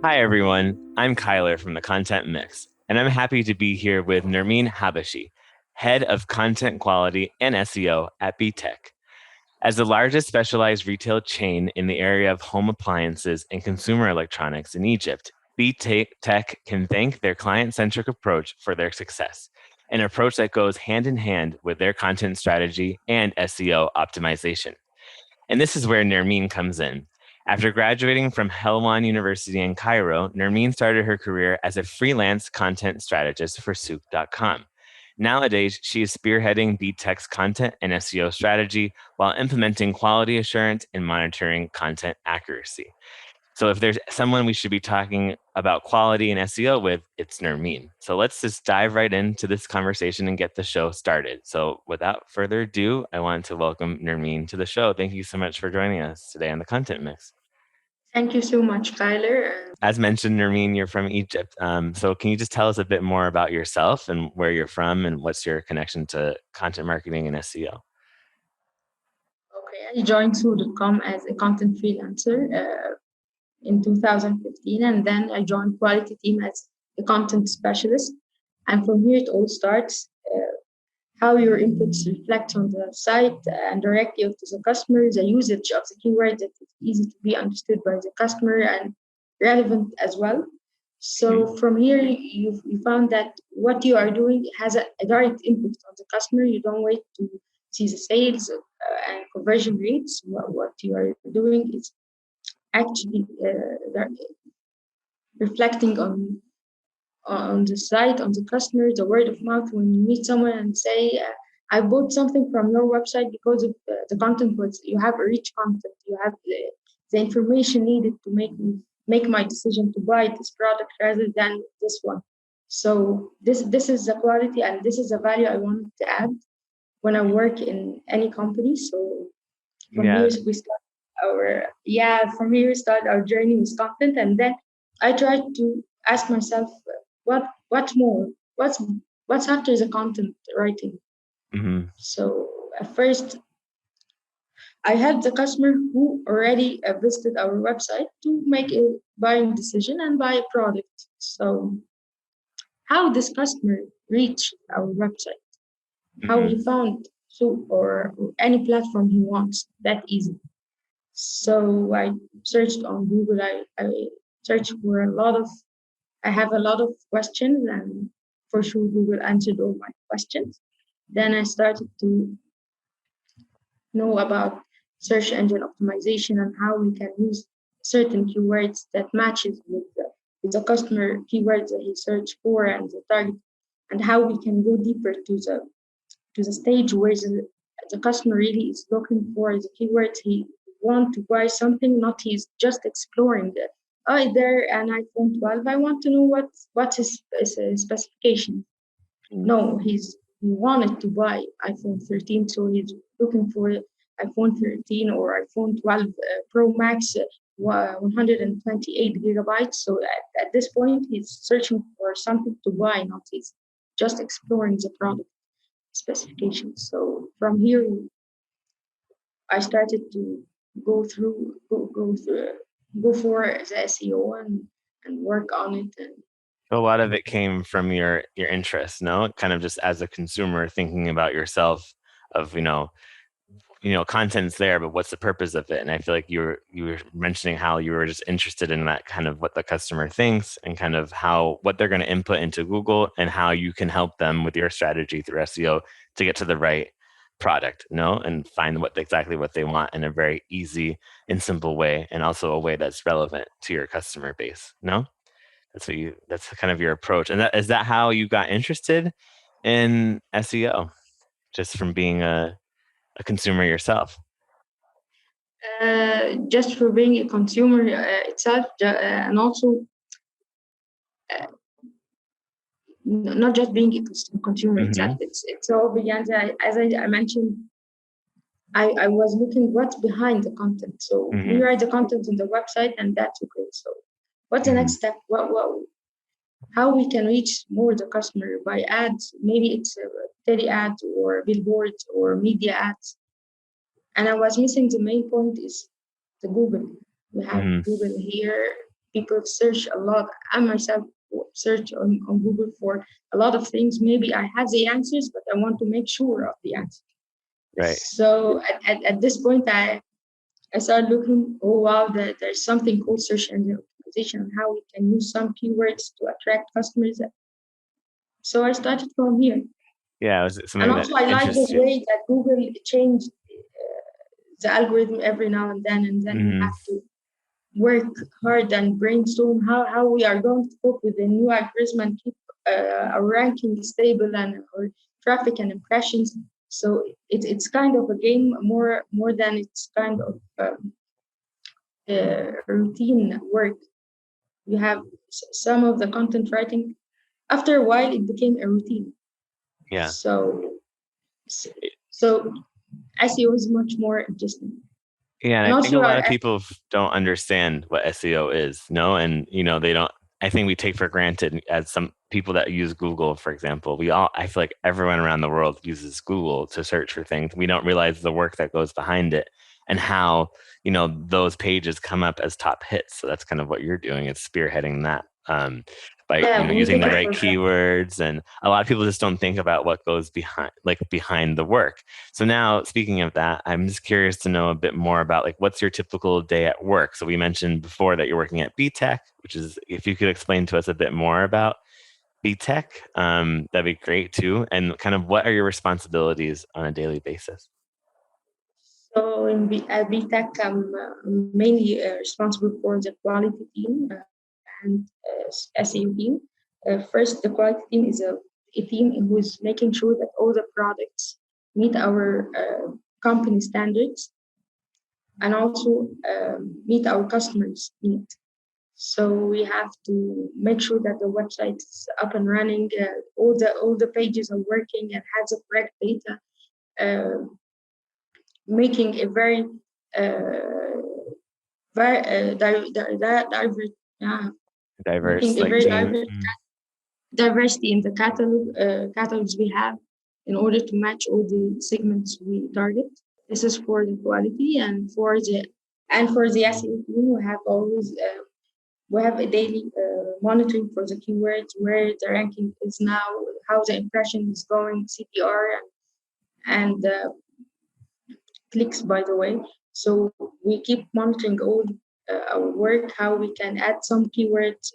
Hi, everyone. I'm Kyler from the Content Mix, and I'm happy to be here with Nermeen Habashy, Head of Content Quality and SEO at B.TECH. As the largest specialized retail chain in the area of home appliances and consumer electronics in Egypt, B.TECH can thank their client-centric approach for their success, an approach that goes hand in hand with their content strategy and SEO optimization. And this is where Nermeen comes in. After graduating from Helwan University in Cairo, Nermeen started her career as a freelance content strategist for Souk.com. Nowadays, she is spearheading B.TECH's content and SEO strategy while implementing quality assurance and monitoring content accuracy. So if there's someone we should be talking about quality and SEO with, it's Nermeen. So let's just dive right into this conversation and get the show started. So without further ado, I want to welcome Nermeen to the show. Thank you so much for joining us today on the Content Mix. Thank you so much, Kyler. As mentioned, Nermeen, you're from Egypt. So can you just tell us a bit more about yourself and where you're from and what's your connection to content marketing and SEO? Okay, I joined Sue.com as a content freelancer in 2015, and then I joined Quality team as a content specialist. And from here, it all starts. How your inputs reflect on the site and directly to the customer, the usage of the keyword that is easy to be understood by the customer and relevant as well. So from here, you found that what you are doing has a direct impact on the customer. You don't wait to see the sales and conversion rates. What you are doing is actually reflecting on the site, on the customer, the word of mouth. When you meet someone and say, "I bought something from your website because of the content was you have a rich content, you have the information needed to make my decision to buy this product rather than this one." So this is the quality and this is the value I want to add when I work in any company. So from here Yeah. we start from here we start our journey with content, and then I try to ask myself what more what's after the content writing. Mm-hmm. So at first I had the customer who already visited our website to make a buying decision and buy a product. So how this customer reached our website, how Mm-hmm. he found so or any platform he wants, that easy. So I searched on Google. I searched for I have a lot of questions, and for sure Google answered all my questions. Then I started to know about search engine optimization and how we can use certain keywords that matches with the customer keywords that he searched for and the target, and how we can go deeper to the stage where the customer really is looking for the keywords he want to buy something, not he's just exploring the there an iPhone 12. I want to know what's his specification. No, he wanted to buy iPhone 13, so he's looking for iPhone 13 or iPhone 12 Pro Max, 128 gigabytes. So at this point, he's searching for something to buy, not he's just exploring the product specifications. So from here, I started to go for the SEO and work on it. And So a lot of it came from your interest, no? Kind of just as a consumer thinking about yourself of, content's there, but what's the purpose of it? And I feel like you were mentioning how you were just interested in that kind of what the customer thinks and kind of how what they're going to input into Google and how you can help them with your strategy through SEO to get to the right product, no? And find exactly what they want in a very easy and simple way, and also a way that's relevant to your customer base, no? That's kind of your approach. And is that how you got interested in SEO? Just from being a consumer yourself? just for being a consumer itself, and also uh, not just being a consumer itself. Mm-hmm. It's all began as I mentioned. I was looking what's behind the content. So we Mm-hmm. write the content on the website, and that's okay. So what's the Mm-hmm. next step? What how we can reach more the customer by ads? Maybe it's a tele ads or billboards or media ads. And I was missing the main point is the Google. We have Mm-hmm. Google here. people search a lot. I myself search on Google for a lot of things. Maybe I have the answers, but I want to make sure of the answer. Right. So at this point, I started looking, oh wow, there's something called search engine optimization and how we can use some keywords to attract customers. So I started from here. Yeah, it was And something that also I like the interests you. way that Google changed the algorithm every now and then we Mm-hmm. have to work hard and brainstorm how we are going to cope with the new algorithm and keep our ranking stable and our traffic and impressions. So it's kind of a game more than it's kind of routine work. You have some of the content writing. After a while, it became a routine. Yeah. So so SEO is much more interesting. Yeah, and And I think a also, lot of people don't understand what SEO is, no? And they don't. I think we take for granted as some people that use Google, for example. I feel like everyone around the world uses Google to search for things. We don't realize the work that goes behind it and how, those pages come up as top hits. So that's kind of what you're doing. It's spearheading that. By yeah, we using take the it right for granted. keywords, and a lot of people just don't think about what goes behind the work. So now, speaking of that, I'm just curious to know a bit more about what's your typical day at work. So we mentioned before that you're working at B.TECH, which is, if you could explain to us a bit more about B.TECH, that'd be great too. And kind of what are your responsibilities on a daily basis? So at B.TECH, I'm mainly responsible for the quality team and SEO team. First, the quality team is a team who is making sure that all the products meet our company standards and also meet our customers' needs. So we have to make sure that the website is up and running, all the pages are working and has the correct data, uh, making a uh, Diverse making a very team. diverse diversity in the catalogs we have in order to match all the segments we target. This is for the quality and for the SEO team. We have a daily monitoring for the keywords, where the ranking is now, how the impression is going, CTR and clicks, by the way. So we keep monitoring all our work, how we can add some keywords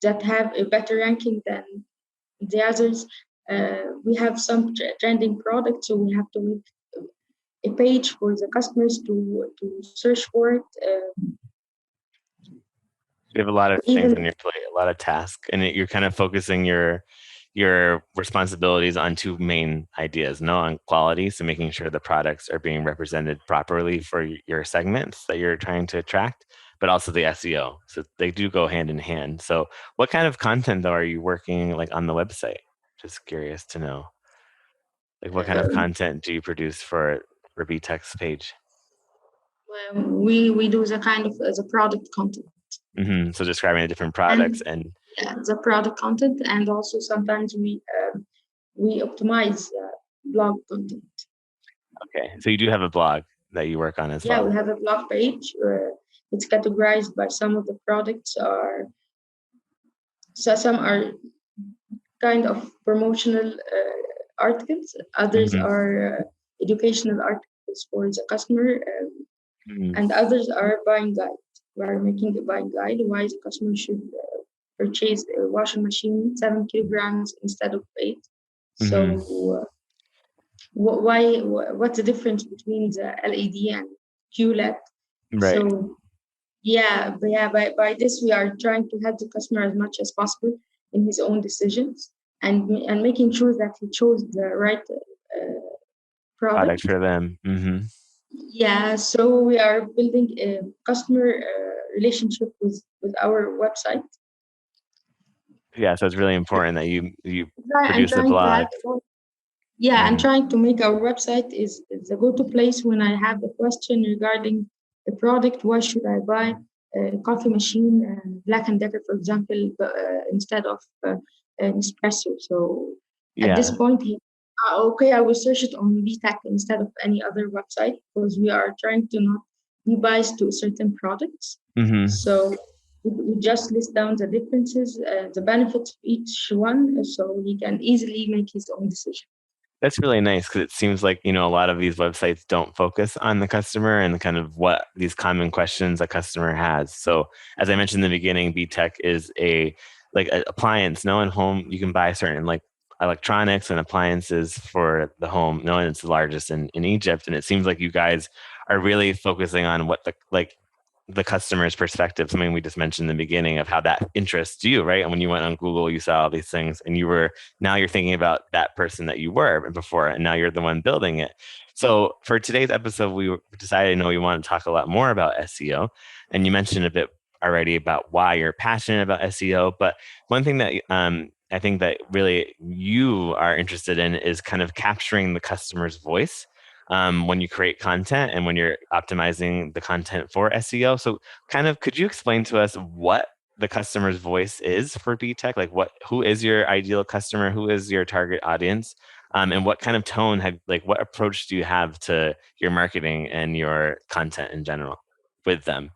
that have a better ranking than the others. We have some trending products, so we have to make a page for the customers to search for it. You have a lot of things Even on your plate, a lot of tasks, and you're kind of focusing your responsibilities on two main ideas, no, on quality, so making sure the products are being represented properly for your segments that you're trying to attract, but also the SEO. So they do go hand in hand. So what kind of content though are you working on the website? Just curious to know. What kind of um, content do you produce for B.TECH's page? we do the kind of the product content. So describing the different products And and yeah, the product content, and also sometimes we optimize blog content. okay. So you do have a blog that you work on as Yeah, well. we have a blog page. It's categorized by some of the products are so some are kind of promotional articles. Others Mm-hmm. are educational articles for the customer, Mm-hmm. and others are buying guide. We are making a buying guide why the customer should purchase a washing machine 7 kilograms instead of 8. Mm-hmm. So what's the difference between the LED and QLED? Right. So by this we are trying to help the customer as much as possible in his own decisions and making sure that he chose the right Product product. for them. Mm-hmm. Yeah, so we are building a customer relationship with our website. Yeah. So it's really important that you I'm produce a trying to blog. have I'm Mm-hmm. trying to make our website is the go-to place when I have a question regarding a product. Why should I buy a coffee machine, Black and Decker, for example, instead of an espresso? So at this Yeah. point, okay, I will search it on B.TECH instead of any other website because we are trying to not be biased to certain products. Mm-hmm. So we just list down the differences, the benefits of each one, so he can easily make his own decision. That's really nice because it seems like, a lot of these websites don't focus on the customer and kind of what these common questions a customer has. So, as I mentioned in the beginning, B.TECH is a like an appliance. No one home you can buy certain like electronics and appliances for the home. No, and it's the largest in Egypt. And it seems like you guys are really focusing on what the customer's perspective, something we just mentioned in the beginning of how that interests you, right? And when you went on Google, you saw all these things and now you're thinking about that person that you were before, and now you're the one building it. So for today's episode, we decided, we want to talk a lot more about SEO. And you mentioned a bit already about why you're passionate about SEO. But one thing that I think that really you are interested in is kind of capturing the customer's voice when you create content and when you're optimizing the content for SEO. So, kind of, could you explain to us what the customer's voice is for B.TECH? Like, who is your ideal customer? Who is your target audience? And what kind of tone what approach do you have to your marketing and your content in general with them?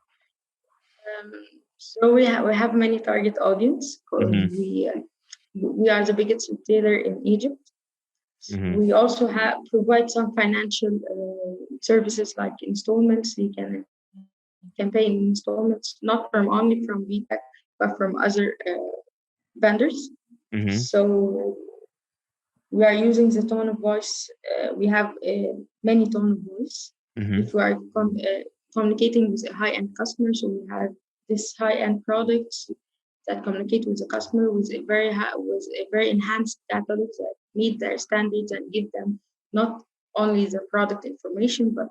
Um, so we have many target audience because Mm-hmm. we are the biggest retailer in Egypt. Mm-hmm. We also have provide some financial services like installments. You can pay in installments, not from only from B.TECH, but from other vendors. Mm-hmm. So we are using the tone of voice. We have many tone of voice. Mm-hmm. If we are communicating with a high-end customer, so we have this high-end products that communicate with the customer with a very enhanced catalog that meet their standards and give them not only the product information, but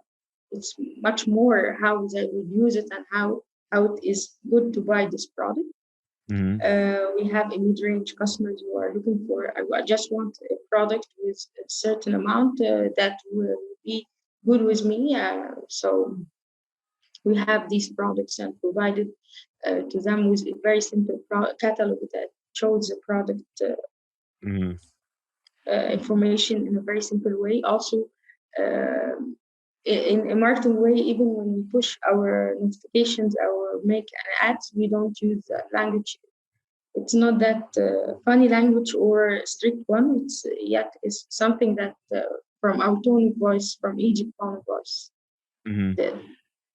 it's much more how they would use it and how it is good to buy this product. Mm-hmm. We have a mid-range customers who are looking for, I just want a product with a certain amount that will be good with me. So we have these products and provided to them with a very simple catalog that shows the product Mm-hmm. information in a very simple way. Also, um in a marketing way, even when we push our notifications, our make ads, we don't use language. It's not that funny language or strict one. It's something that from our tone of voice, from Egypt tone of voice. Mm-hmm. The-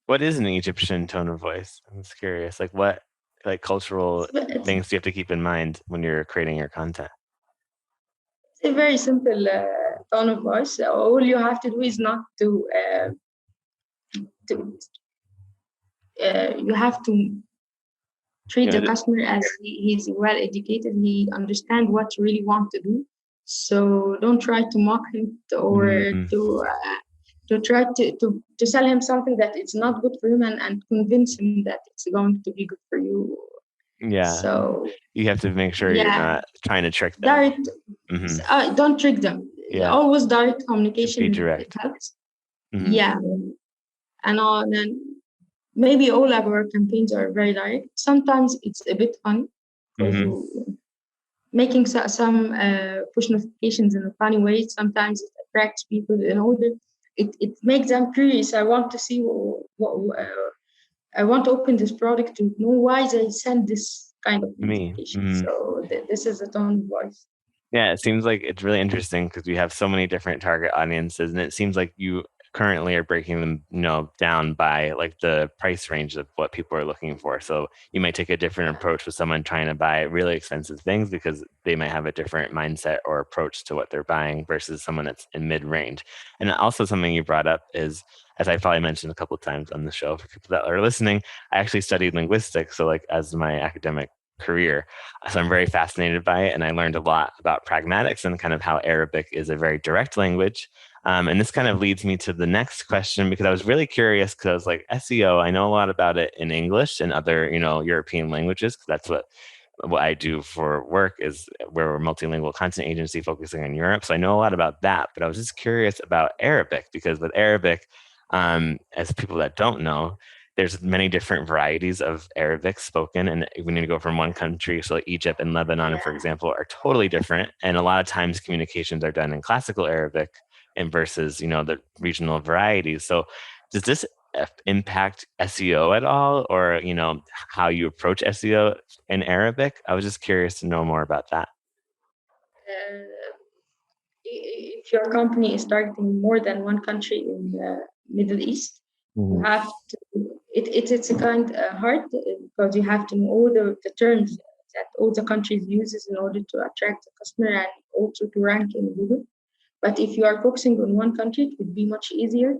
What is an Egyptian tone of voice? I'm just curious. Like what cultural it's things do you have to keep in mind when you're creating your content? a very simple tone of voice. All you have to do is not to you have to treat the Yeah. customer as he's well educated. He understand what you really want to do. So don't try to mock him or Mm-hmm. to try to sell him something that it's not good for him and convince him that it's going to be good for you. Yeah. So You have to make sure you're yeah, not trying to trick them. direct. Hmm. Don't trick them. Yeah. Always direct Just be communication. It direct. helps. Hmm. Yeah, and then maybe all our campaigns are very direct. Sometimes it's a bit fun because Hmm. you making some push notifications in a funny way. Sometimes it attracts people in order. It makes them curious. I want to see what I want to open this product to know why they send this kind of Me. notification. Hmm. So this is the tone of voice. Yeah, it seems like it's really interesting because we have so many different target audiences, and it seems like you currently are breaking them, down by like the price range of what people are looking for. So you might take a different approach with someone trying to buy really expensive things because they might have a different mindset or approach to what they're buying versus someone that's in mid-range. And also something you brought up is, as I probably mentioned a couple of times on the show for people that are listening, I actually studied linguistics. So like as my academic career. So I'm very fascinated by it. And I learned a lot about pragmatics and kind of how Arabic is a very direct language. And this kind of leads me to the next question because I was really curious because I was like, SEO, I know a lot about it in English and other, European languages because that's what I do for work is we're a multilingual content agency focusing on Europe. So I know a lot about that, but I was just curious about Arabic because with Arabic, as people that don't know, there's many different varieties of Arabic spoken, and we need to go from one country. So like Egypt and Lebanon, for example, are totally different. And a lot of times communications are done in classical Arabic and versus, the regional varieties. So does this impact SEO at all, or how you approach SEO in Arabic? I was just curious to know more about that. Uh, if your company is targeting more than one country in the Middle East, you Mhm. have to. It's a kind hard because you have to know all the terms that all the countries uses in order to attract the customer and also to rank in Google. But if you are focusing on one country, it would be much easier.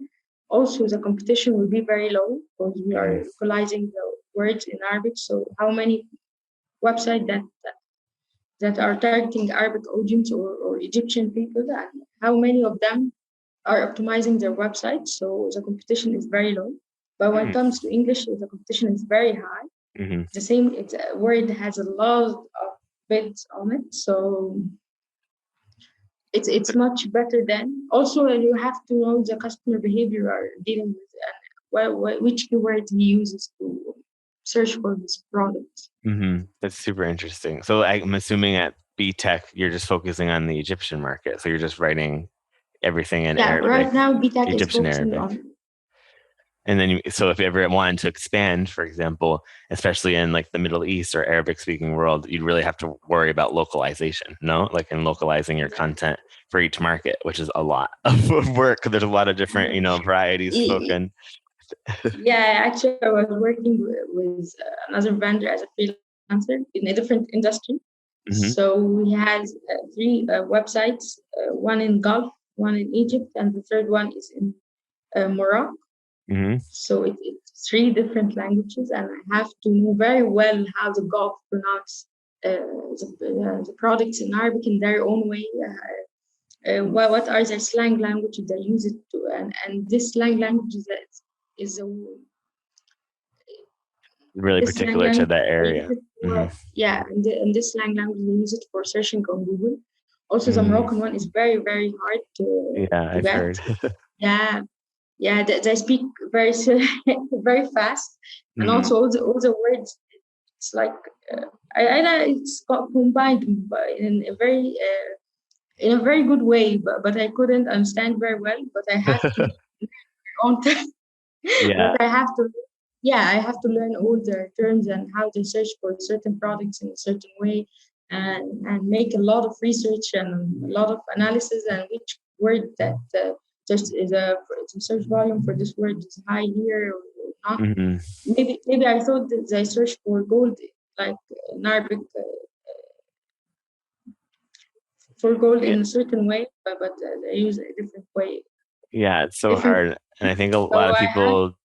Also, the competition will be very low because we are Mhm. localizing the words in Arabic. So, how many websites that are targeting Arabic audience or Egyptian people, and how many of them are optimizing their website? So, the competition is very low. But when it Mhm. comes to English, the competition is very high. Mhm. The same word has a lot of bids on it. So, it's much better than also you have to know the customer behavior you are dealing with and which keyword he uses to search for this product. That's super interesting. So I'm assuming at B.TECH, you're just focusing on the Egyptian market. So you're just writing everything in Yeah, Arabic, right now B.TECH is Egyptian focusing Arabic. on. And then, so if you ever wanted to expand, for example, especially in like the Middle East or Arabic speaking world, you'd really have to worry about localization, no? Like in localizing your content for each market, which is a lot of work. There's a lot of different, varieties spoken. Yeah, actually, I was working with another vendor as a freelancer in a different industry. Hmm. So he has three websites, one in Gulf, one in Egypt, and the third one is in Morocco. Hmm. So it's three different languages, and I have to know very well how the Gulf pronounce the products in Arabic in their own way. What are their slang languages they use it to, and this slang language is a Really this slang particular to language that they use area. it Hmm. for and this slang language they use it for searching on Google. Also, the Hmm. Moroccan one is very hard Yeah, to I've get. heard. Yeah, yeah, they speak very very fast, and Hmm. also all the words. It's like it's combined but in a very good way, but I couldn't understand very well. But I have to on but Yeah. I have to I have to learn all their terms and how to search for certain products in a certain way, and make a lot of research and a lot of analysis and which word that just is the search volume for this word is high here or not. Hmm. Maybe I thought that they search for gold like in Arabic for gold Yeah. in a certain way, but they use a different way, Yeah, it's so different. hard. And I think a lot So of I have people,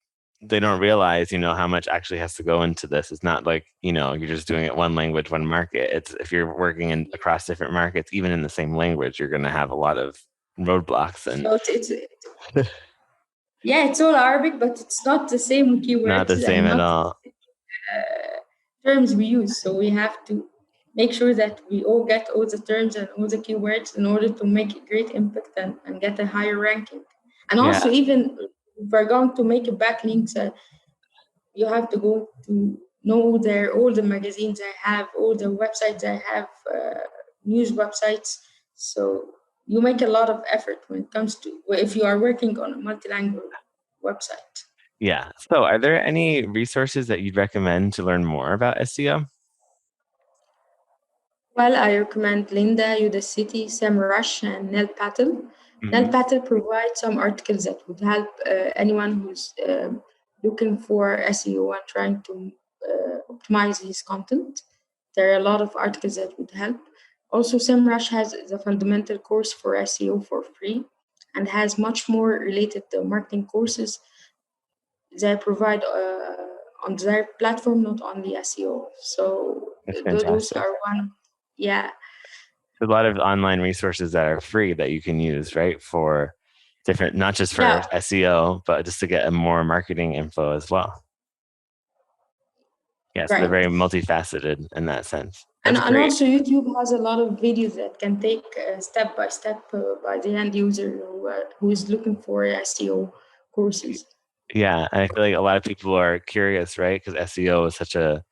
they don't realize, how much actually has to go into this. It's not like, you're just doing it one language, one market. It's if you're working in across different markets, even in the same language, you're going to have a lot of roadblocks and so it's yeah, it's all Arabic, but it's not the same not keywords the same and at not all. terms we use. So we have to make sure that we all get all the terms and all the keywords in order to make a great impact and get a higher ranking. And Yeah. also, even if we're going to make a backlinks, you have to go to know their all the magazines I have, all the websites I have, news websites. So you make a lot of effort when it comes to if you are working on a multilingual website. Yeah. So are there any resources that you'd recommend to learn more about SEO? Well, I recommend Linda, Udacity, SEMrush, and Nell Patel. Nell Hmm. Patel provides some articles that would help anyone who's looking for SEO and trying to optimize his content. There are a lot of articles that would help. Also, SEMrush has the fundamental course for SEO for free and has much more related to marketing courses they provide on their platform, not only SEO. So That's those fantastic. are one. Yeah, There's a lot of online resources that are free that you can use, right? For different, not just for yeah, SEO, but just to get a more marketing info as well. Yeah, so they're right. very multifaceted in that sense. And, That's and great. also YouTube has a lot of videos that can take step by step by the end user who is looking for SEO courses. Yeah, and I feel like a lot of people are curious, right? Because SEO is such a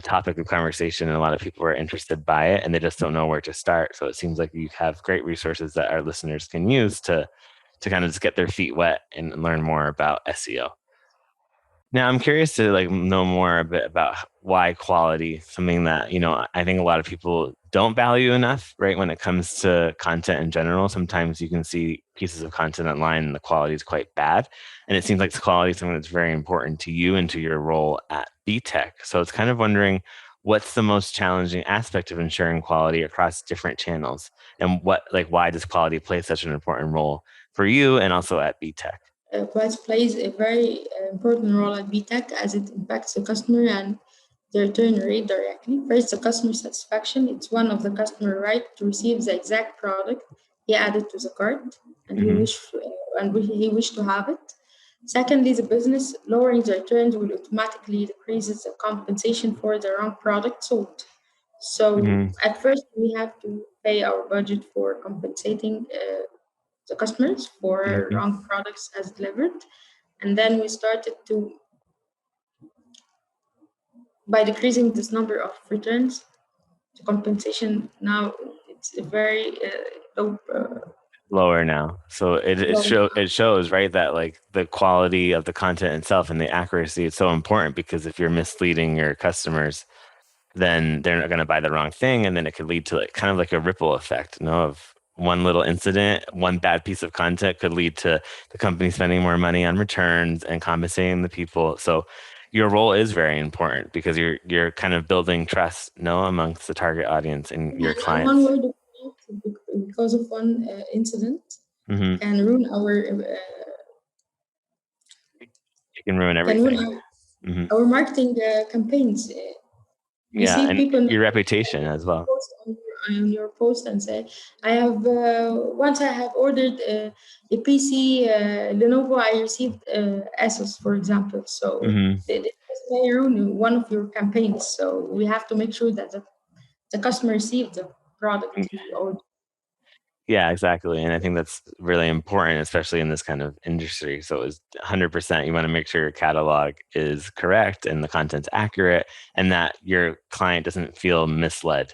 topic of conversation, and a lot of people are interested by it, and they just don't know where to start. So it seems like you have great resources that our listeners can use to kind of just get their feet wet and learn more about SEO. Now, I'm curious to like know more a bit about why quality, something that, I think a lot of people don't value enough, right? When it comes to content in general, sometimes you can see pieces of content online and the quality is quite bad. And it seems like the quality is something that's very important to you and to your role at B.TECH. So it's kind of wondering what's the most challenging aspect of ensuring quality across different channels, and why does quality play such an important role for you and also at B.TECH? Price plays a very important role at B.TECH as it impacts the customer and the return rate directly. First, the customer satisfaction. It's one of the customer right to receive the exact product he added to the cart and Hmm. he wished to have it. Secondly, the business lowering the returns will automatically decreases the compensation for the wrong product sold. So Hmm. at first, we have to pay our budget for compensating the customers for Hmm. wrong products as delivered. And then we started to, by decreasing this number of returns, the compensation now it's a very Lower now. So low. it shows, right, that like the quality of the content itself and the accuracy is so important, because if you're misleading your customers, then they're not going to buy the wrong thing, and then it could lead to like kind of like a ripple effect, of one little incident, one bad piece of content could lead to the company spending more money on returns and compensating the people. So your role is very important because you're kind of building trust, amongst the target audience and your And one clients. word of mouth because of one incident Hmm. can ruin You can ruin can ruin everything. Hmm. our marketing campaigns. You Yeah, see and people your reputation as well. post on your post and say, I have once I have ordered a PC Lenovo, I received Asus, for example. So Hmm. this may ruin one of your campaigns. So we have to make sure that the customer receives the product he ordered. Yeah, exactly. And I think that's really important, especially in this kind of industry. So it's 100%. You want to make sure your catalog is correct and the content's accurate, and that your client doesn't feel misled.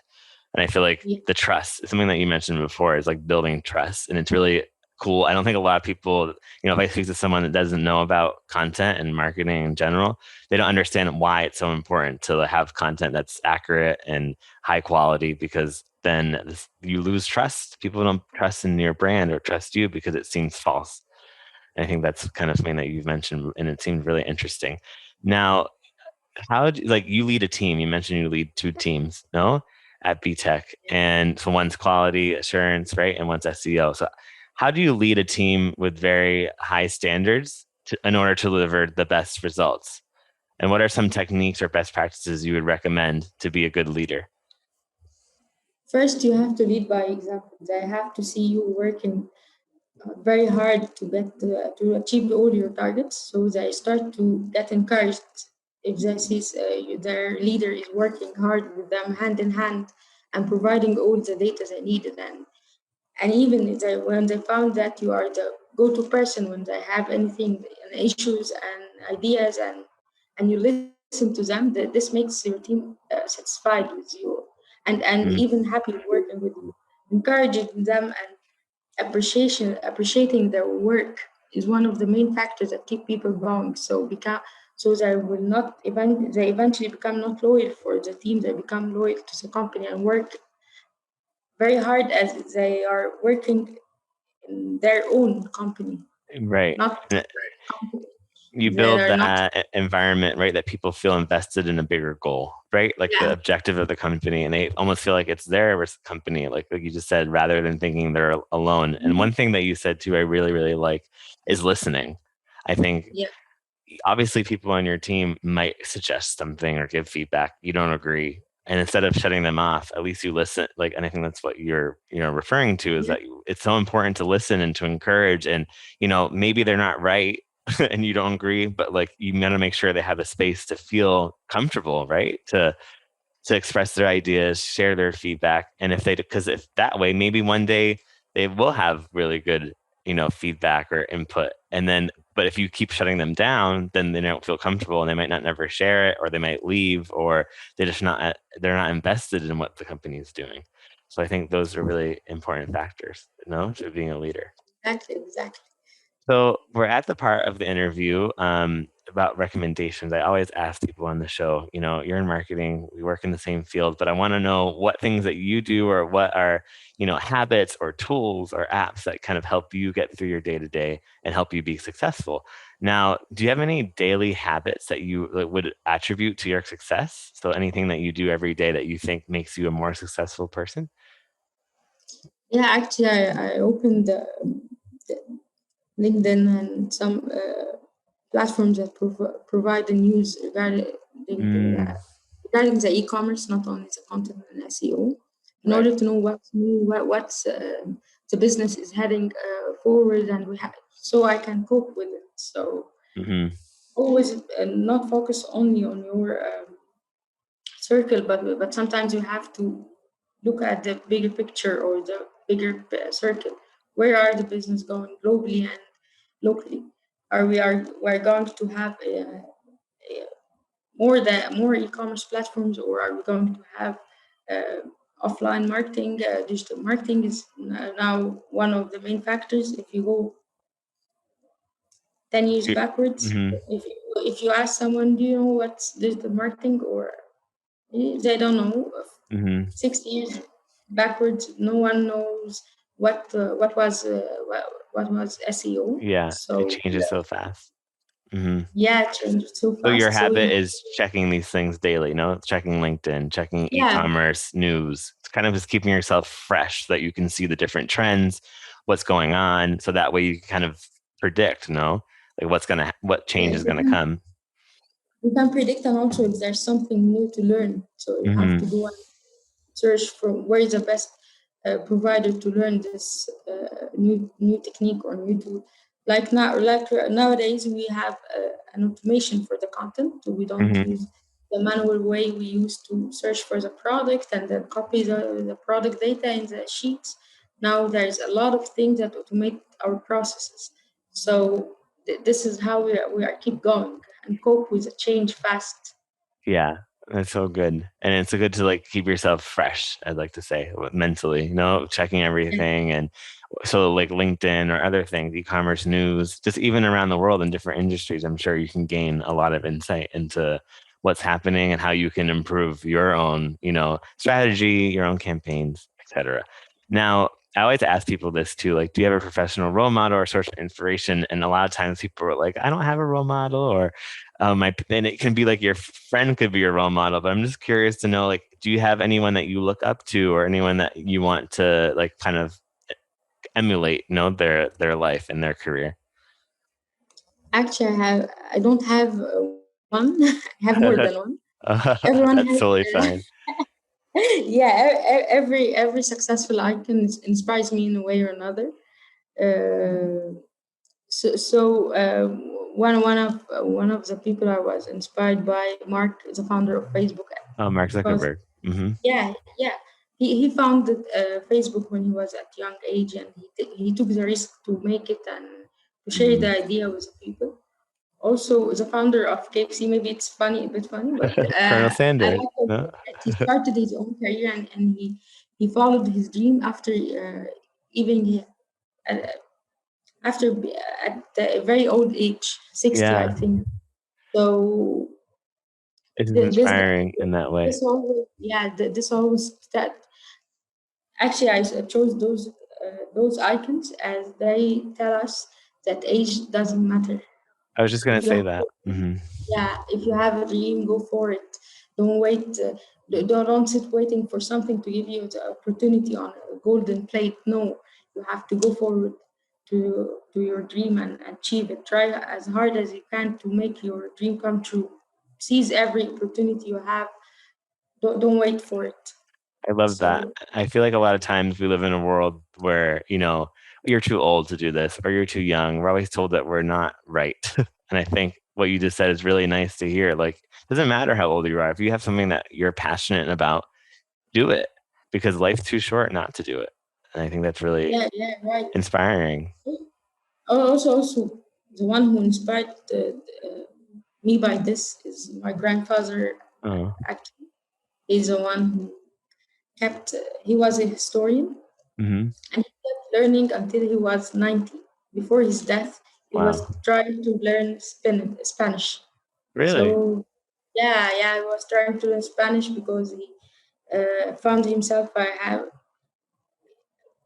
And I feel like Yeah, the trust, something that you mentioned before, is like building trust. And it's really cool. I don't think a lot of people, if I speak to someone that doesn't know about content and marketing in general, they don't understand why it's so important to have content that's accurate and high quality, because then you lose trust. People don't trust in your brand or trust you because it seems false. And I think that's kind of something that you've mentioned, and it seemed really interesting. Now, like you lead a team? You mentioned you lead two teams, no, at B.TECH, and so one's quality assurance, right, and one's SEO. So, how do you lead a team with very high standards in order to deliver the best results? And what are some techniques or best practices you would recommend to be a good leader? first you have to lead by example. They have to see you working very hard to achieve all your targets. So they start to get encouraged if they see their leader is working hard with them hand in hand and providing all the data they needed. And even if when they found that you are the go-to person when they have anything, issues and ideas, and you listen to them, that this makes your team satisfied with you and Mm. even happy working with you, encouraging them and appreciating their work is one of the main factors that keep people going. So they will not they eventually become not loyal for the team. They become loyal to the company and work very hard as they are working in their own company, Right. not And company you that build are not. that environment, right, that people feel invested in a bigger goal, right? Like the Yeah, objective of the company, and they almost feel like it's their company, like you just said, rather than thinking they're alone. And one thing that you said too, I really, really like, is listening. I think yeah, obviously people on your team might suggest something or give feedback you don't agree, and instead of shutting them off, at least you listen. Like, and I think that's what you're referring to, is yeah, that it's so important to listen and to encourage. And maybe they're not right and you don't agree, but like you got to make sure they have a space to feel comfortable, right, to express their ideas, share their feedback. And if they, because if that way, maybe one day they will have really good, feedback or input. And then, but if you keep shutting them down, then they don't feel comfortable and they might not never share it, or they might leave, or they're not invested in what the company is doing. So I think those are really important factors, to being a leader. exactly, exactly. So we're at the part of the interview. about recommendations. I always ask people on the show, you're in marketing, we work in the same field, but I want to know what things that you do or what are, habits or tools or apps that kind of help you get through your day to day and help you be successful. Now, do you have any daily habits that you would attribute to your success? So anything that you do every day that you think makes you a more successful person? Yeah, actually, I opened the LinkedIn and some platforms that provide the news Mm, regarding the e-commerce, not only the content and SEO, in right. order to know what's new, what's the business is heading forward, and so I can cope with it. So Hmm. always not focus only on your circle, but sometimes you have to look at the bigger picture or the bigger circle. Where are the business going globally and locally? We're going to have more e-commerce platforms, or are we going to have uh, offline marketing? Digital marketing is now one of the main factors. If you go 10 years backwards, Mm-hmm. if you ask someone, do you know what's digital marketing, or they don't know. Mm-hmm. 6 years backwards, no one knows what was SEO. Yeah, it So changes so fast. Hmm. yeah, it changed so So your fast. So habit is checking these things daily, checking LinkedIn, checking yeah, e-commerce news. It's kind of just keeping yourself fresh so that you can see the different trends, what's going on, so that way you can kind of predict, like what change yeah, is gonna come. you can predict, and also if there's something new to learn, so you have Hmm. to go search for where is the best provider to learn this new technique or new tool. Nowadays, we have an automation for the content, so we don't Hmm. use the manual way we used to search for the product and then copy the product data in the sheets. Now there's a lot of things that automate our processes. So this is how we are keep going and cope with the change fast. Yeah, that's so good. And it's so good to keep yourself fresh, I'd like to say, mentally, checking Yeah. everything. And so like LinkedIn or other things, e-commerce news, just even around the world in different industries, I'm sure you can gain a lot of insight into what's happening and how you can improve your own, strategy, your own campaigns, etc. Now, I always ask people this too, like, do you have a professional role model or source of inspiration? And a lot of times people are like, I don't have a role model, or and it can be like your friend could be your role model, but I'm just curious to know, like, do you have anyone that you look up to or anyone that you want to like kind of emulate, their life and their career? Actually, I don't have one. I have more than one. Everyone That's has, totally fine. yeah. Every successful icon inspires me in a way or another. Uh, one of the people I was inspired by, Mark, the founder of Facebook, Oh, Mark because Zuckerberg. Hmm. yeah, he founded Facebook when he was at young age, and he took the risk to make it and to share Hmm. the idea with the people. Also the founder of KFC. Maybe it's funny, a bit funny, but Colonel I Sanders. like the way No? that he started his own career, and he followed his dream after even uh, after at a very old age, 60, I Yeah, think. So it's this inspiring in that way. this always this always that actually I chose those icons as they tell us that age doesn't matter. I was just gonna If you say have that. Hmm. Yeah, if you have a dream, go for it. Don't wait. Don't sit waiting for something to give you the opportunity on a golden plate. No, you have to go forward to your dream and achieve it. Try as hard as you can to make your dream come true. Seize every opportunity you have. Don't wait for it. I love that. So I feel like a lot of times we live in a world where, you're too old to do this or you're too young. We're always told that we're not right. And I think what you just said is really nice to hear. Like, it doesn't matter how old you are. If you have something that you're passionate about, do it, because life's too short not to do it. And I think that's really yeah, yeah, right. inspiring. Also, the one who inspired me by this is my grandfather. Oh. Actually, he's the one who he was a historian, Hmm. and he kept learning until he was 90. Before his death, He Wow. was trying to learn Spanish. Really? So yeah, he was trying to learn Spanish because he found himself.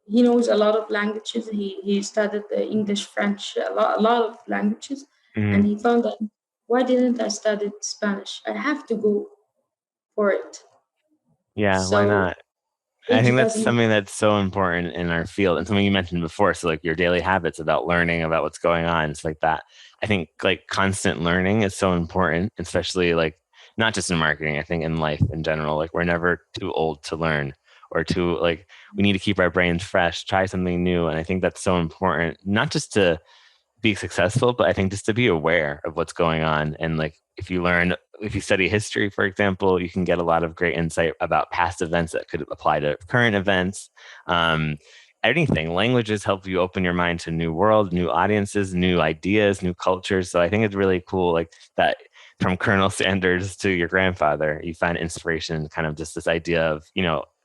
He knows a lot of languages. He studied English, French, a lot of languages, and Mhm. he found that why didn't I study Spanish? I have to go for it. Yeah, why So not? I age think that's doesn't. something that's so important in our field and something you mentioned before. So like your daily habits about learning about what's going on, it's like that. I think like constant learning is so important, especially like not just in marketing, I think in life in general. Like we're never too old to learn or too like we need to keep our brains fresh, try something new. And I think that's so important, not just to be successful, but I think just to be aware of what's going on. And like if you study history, for example, you can get a lot of great insight about past events that could apply to current events. Um, Anything. Languages help you open your mind to new world, new audiences, new ideas, new cultures. So I think it's really cool, like that from Colonel Sanders to your grandfather, you find inspiration, kind of just this idea of,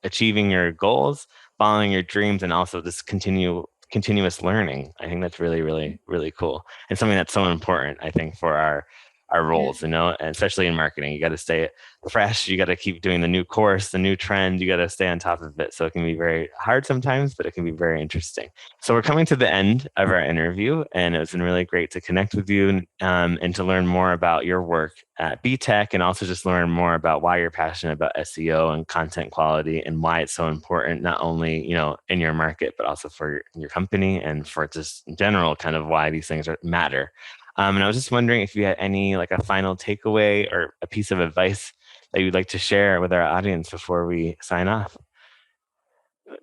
achieving your goals, following your dreams, and also just continuous learning. I think that's really, really, really cool and something that's so important, I think, for our Yeah, roles, and especially in marketing. You got to stay fresh. You got to keep doing the new course, the new trend. You got to stay on top of it. So it can be very hard sometimes, but it can be very interesting. So we're coming to the end of our interview, and it's been really great to connect with you and to learn more about your work at B.TECH and also just learn more about why you're passionate about SEO and content quality and why it's so important, not only, in your market, but also for your company and for just in general, kind of why these things matter. And I was just wondering if you had any like a final takeaway or a piece of advice that you'd like to share with our audience before we sign off.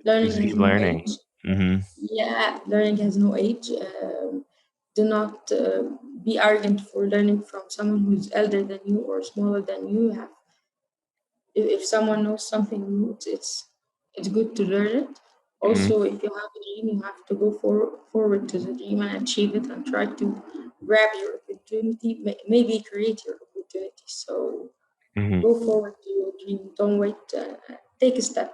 learning Just has keep no learning. age. Hmm. Yeah, learning has no age. Do not be arrogant for learning from someone who's elder than you or smaller than you. If someone knows something new, it's good to learn it. Hmm. Also, if you have a dream, you have to go forward to the dream and achieve it and try to grab your opportunity, maybe create your opportunity. So Hmm. go forward to your dream. Don't wait. Take a step.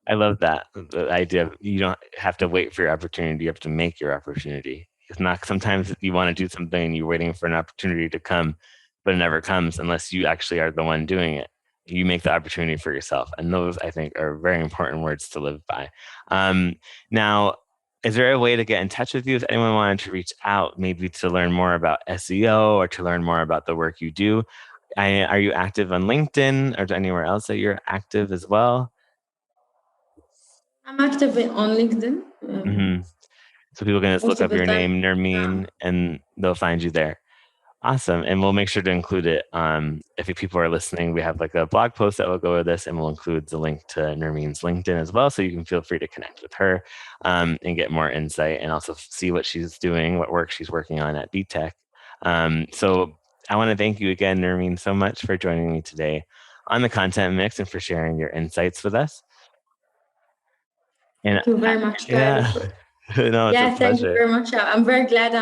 I love that. The idea of you don't have to wait for your opportunity, you have to make your opportunity. It's not sometimes you want to do something and you're waiting for an opportunity to come, but it never comes unless you actually are the one doing it. You make the opportunity for yourself. And those I think are very important words to live by. Um, Now, is there a way to get in touch with you if anyone wanted to reach out, maybe to learn more about SEO or to learn more about the work you do? Are you active on LinkedIn or anywhere else that you're active as well? I'm active on LinkedIn. Hmm. So people can just look Most of up the your time, name, yeah. Nermeen, and they'll find you there. Awesome. And we'll make sure to include it. If people are listening, we have like a blog post that will go with this, and we'll include the link to Nermeen's LinkedIn as well. So you can feel free to connect with her and get more insight and also see what she's doing, what work she's working on at B.TECH. So I want to thank you again, Nermeen, so much for joining me today on the Content Mix and for sharing your insights with us. And Thank you very much, Kylie. yeah, no, it's a Yeah, thank you pleasure. very much. I'm very glad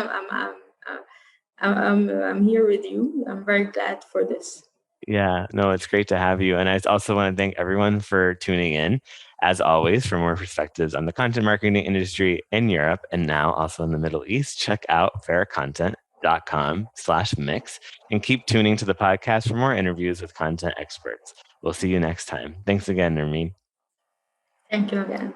I'm here with you. I'm very glad for this. Yeah, no, it's great to have you. And I also want to thank everyone for tuning in. As always, for more perspectives on the content marketing industry in Europe and now also in the Middle East, check out faircontent.com/mix and keep tuning to the podcast for more interviews with content experts. We'll see you next time. Thanks again, Nermeen. Thank you again.